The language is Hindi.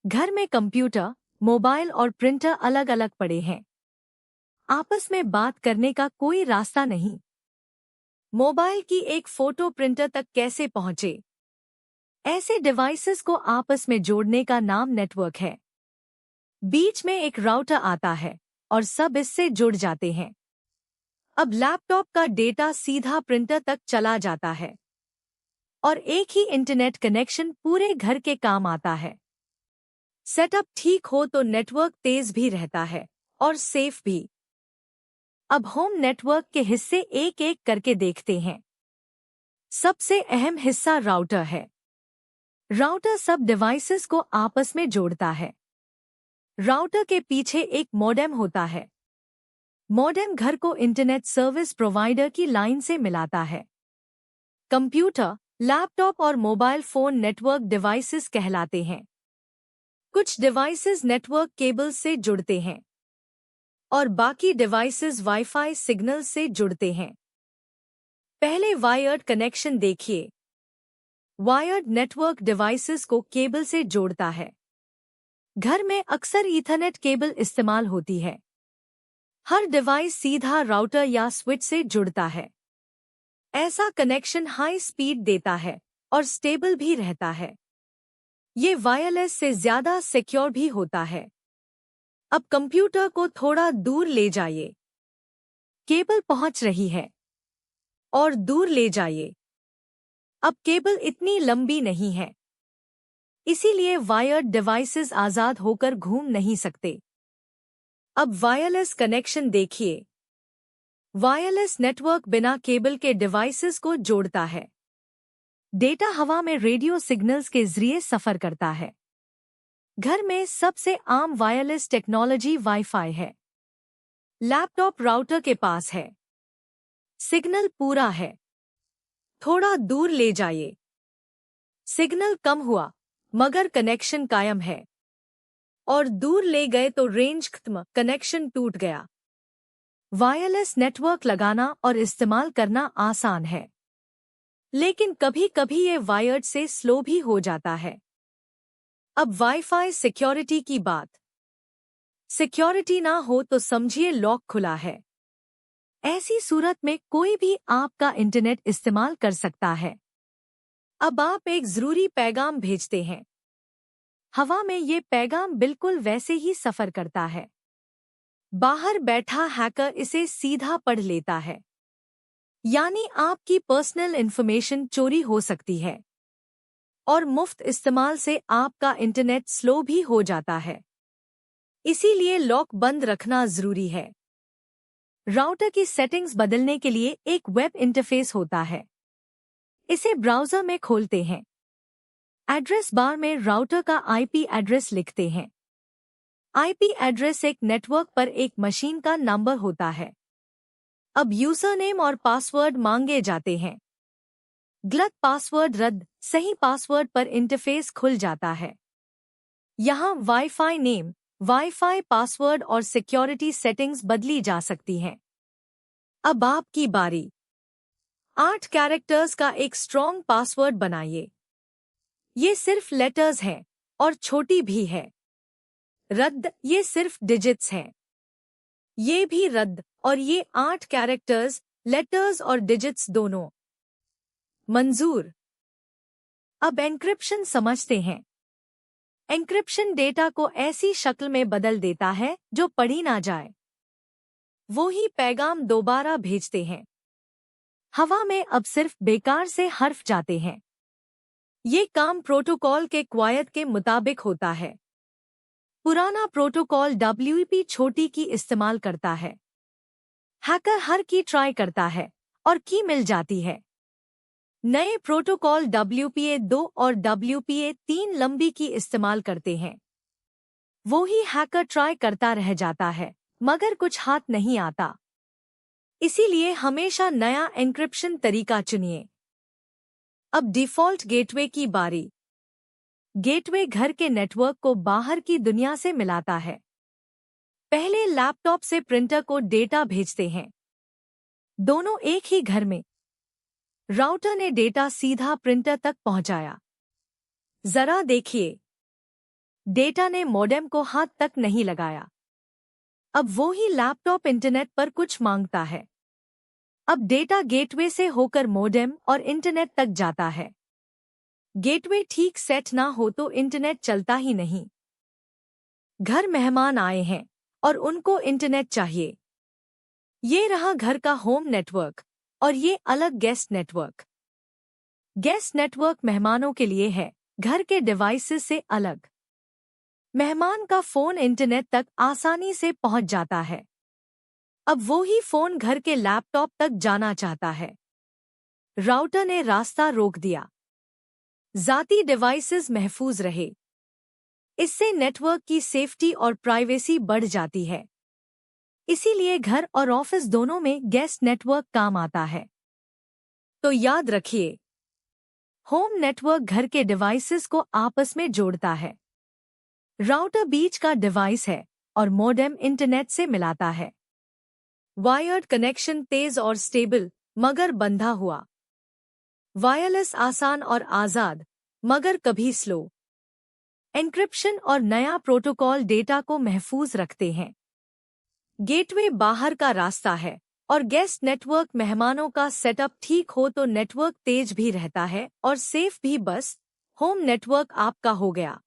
घर में कंप्यूटर, मोबाइल और प्रिंटर अलग अलग पड़े हैं। आपस में बात करने का कोई रास्ता नहीं। मोबाइल की एक फोटो प्रिंटर तक कैसे पहुंचे? ऐसे डिवाइसेस को आपस में जोड़ने का नाम नेटवर्क है। बीच में एक राउटर आता है और सब इससे जुड़ जाते हैं। अब लैपटॉप का डेटा सीधा प्रिंटर तक चला जाता है और एक ही इंटरनेट कनेक्शन पूरे घर के काम आता है। सेटअप ठीक हो तो नेटवर्क तेज भी रहता है और सेफ भी। अब होम नेटवर्क के हिस्से एक एक करके देखते हैं। सबसे अहम हिस्सा राउटर है। राउटर सब डिवाइसेस को आपस में जोड़ता है। राउटर के पीछे एक मॉडेम होता है। मॉडेम घर को इंटरनेट सर्विस प्रोवाइडर की लाइन से मिलाता है। कंप्यूटर, लैपटॉप और मोबाइल फोन नेटवर्क डिवाइसेस कहलाते हैं। कुछ डिवाइसेस नेटवर्क केबल से जुड़ते हैं और बाकी डिवाइसेस वाईफाई सिग्नल से जुड़ते हैं। पहले वायर्ड कनेक्शन देखिए। वायर्ड नेटवर्क डिवाइसेस को केबल से जोड़ता है। घर में अक्सर ईथरनेट केबल इस्तेमाल होती है। हर डिवाइस सीधा राउटर या स्विच से जुड़ता है। ऐसा कनेक्शन हाई स्पीड देता है और स्टेबल भी रहता है। ये वायरलेस से ज्यादा सिक्योर भी होता है। अब कंप्यूटर को थोड़ा दूर ले जाइए। केबल पहुंच रही है और दूर ले जाइए। अब केबल इतनी लंबी नहीं है, इसीलिए वायर्ड डिवाइसेस आजाद होकर घूम नहीं सकते। अब वायरलेस कनेक्शन देखिए। वायरलेस नेटवर्क बिना केबल के डिवाइसेस को जोड़ता है। डेटा हवा में रेडियो सिग्नल्स के जरिए सफर करता है। घर में सबसे आम वायरलेस टेक्नोलॉजी वाईफाई है। लैपटॉप राउटर के पास है। सिग्नल पूरा है। थोड़ा दूर ले जाइए। सिग्नल कम हुआ मगर कनेक्शन कायम है। और दूर ले गए तो रेंज खत्म, कनेक्शन टूट गया। वायरलेस नेटवर्क लगाना और इस्तेमाल करना आसान है, लेकिन कभी-कभी ये वायर्ड से स्लो भी हो जाता है। अब वाईफाई सिक्योरिटी की बात। सिक्योरिटी ना हो तो समझिए लॉक खुला है। ऐसी सूरत में कोई भी आपका इंटरनेट इस्तेमाल कर सकता है। अब आप एक जरूरी पैगाम भेजते हैं। हवा में ये पैगाम बिल्कुल वैसे ही सफर करता है। बाहर बैठा हैकर इसे सीधा पढ़ लेता है। यानी आपकी पर्सनल इंफॉर्मेशन चोरी हो सकती है और मुफ्त इस्तेमाल से आपका इंटरनेट स्लो भी हो जाता है। इसीलिए लॉक बंद रखना जरूरी है। राउटर की सेटिंग्स बदलने के लिए एक वेब इंटरफेस होता है। इसे ब्राउज़र में खोलते हैं। एड्रेस बार में राउटर का आईपी एड्रेस लिखते हैं। आईपी एड्रेस एक नेटवर्क पर एक मशीन का नंबर होता है। अब यूजर नेम और पासवर्ड मांगे जाते हैं। गलत पासवर्ड रद्द, सही पासवर्ड पर इंटरफेस खुल जाता है। यहाँ वाईफाई नेम, वाईफाई पासवर्ड और सिक्योरिटी सेटिंग्स बदली जा सकती हैं। अब आपकी बारी। 8 कैरेक्टर्स का एक स्ट्रॉन्ग पासवर्ड बनाइए। ये सिर्फ लेटर्स हैं और छोटी भी है। रद्द, ये सिर्फ डिजिट्स हैं। ये भी रद्द और ये 8 कैरेक्टर्स, लेटर्स और डिजिट्स दोनों। मंजूर। अब एन्क्रिप्शन समझते हैं। एन्क्रिप्शन डेटा को ऐसी शक्ल में बदल देता है जो पढ़ी ना जाए। वो ही पैगाम दोबारा भेजते हैं। हवा में अब सिर्फ बेकार से हर्फ जाते हैं। ये काम प्रोटोकॉल के क्वायत के मुताबिक होता है। पुराना प्रोटोकॉल WEP छोटी की इस्तेमाल करता है। हैकर हर की ट्राई करता है और की मिल जाती है। नए प्रोटोकॉल WPA2 और WPA3 लंबी की इस्तेमाल करते हैं। वो ही हैकर ट्राई करता रह जाता है मगर कुछ हाथ नहीं आता। इसीलिए हमेशा नया एन्क्रिप्शन तरीका चुनिए। अब डिफ़ॉल्ट गेटवे की बारी। गेटवे घर के नेटवर्क को बाहर की दुनिया से मिलाता है। पहले लैपटॉप से प्रिंटर को डेटा भेजते हैं। दोनों एक ही घर में। राउटर ने डेटा सीधा प्रिंटर तक पहुंचाया। जरा देखिए। डेटा ने मॉडेम को हाथ तक नहीं लगाया। अब वो ही लैपटॉप इंटरनेट पर कुछ मांगता है। अब डेटा गेटवे से होकर मॉडेम और इंटरनेट तक जाता है। गेटवे ठीक सेट ना हो तो इंटरनेट चलता ही नहीं। घर मेहमान आए हैं और उनको इंटरनेट चाहिए। ये रहा घर का होम नेटवर्क और ये अलग गेस्ट नेटवर्क। गेस्ट नेटवर्क मेहमानों के लिए है, घर के डिवाइसेस से अलग। मेहमान का फोन इंटरनेट तक आसानी से पहुंच जाता है। अब वो ही फोन घर के लैपटॉप तक जाना चाहता है। राउटर ने रास्ता रोक दिया। ज़ाती डिवाइसेस महफूज रहे। इससे नेटवर्क की सेफ्टी और प्राइवेसी बढ़ जाती है। इसीलिए घर और ऑफिस दोनों में गेस्ट नेटवर्क काम आता है। तो याद रखिए, होम नेटवर्क घर के डिवाइसेस को आपस में जोड़ता है। राउटर बीच का डिवाइस है और मॉडेम इंटरनेट से मिलाता है। वायर्ड कनेक्शन तेज और स्टेबल मगर बंधा हुआ। वायरलेस आसान और आज़ाद मगर कभी स्लो। एन्क्रिप्शन और नया प्रोटोकॉल डेटा को महफूज रखते हैं। गेटवे बाहर का रास्ता है और गेस्ट नेटवर्क मेहमानों का सेटअप ठीक हो तो नेटवर्क तेज भी रहता है और सेफ भी। बस होम नेटवर्क आपका हो गया।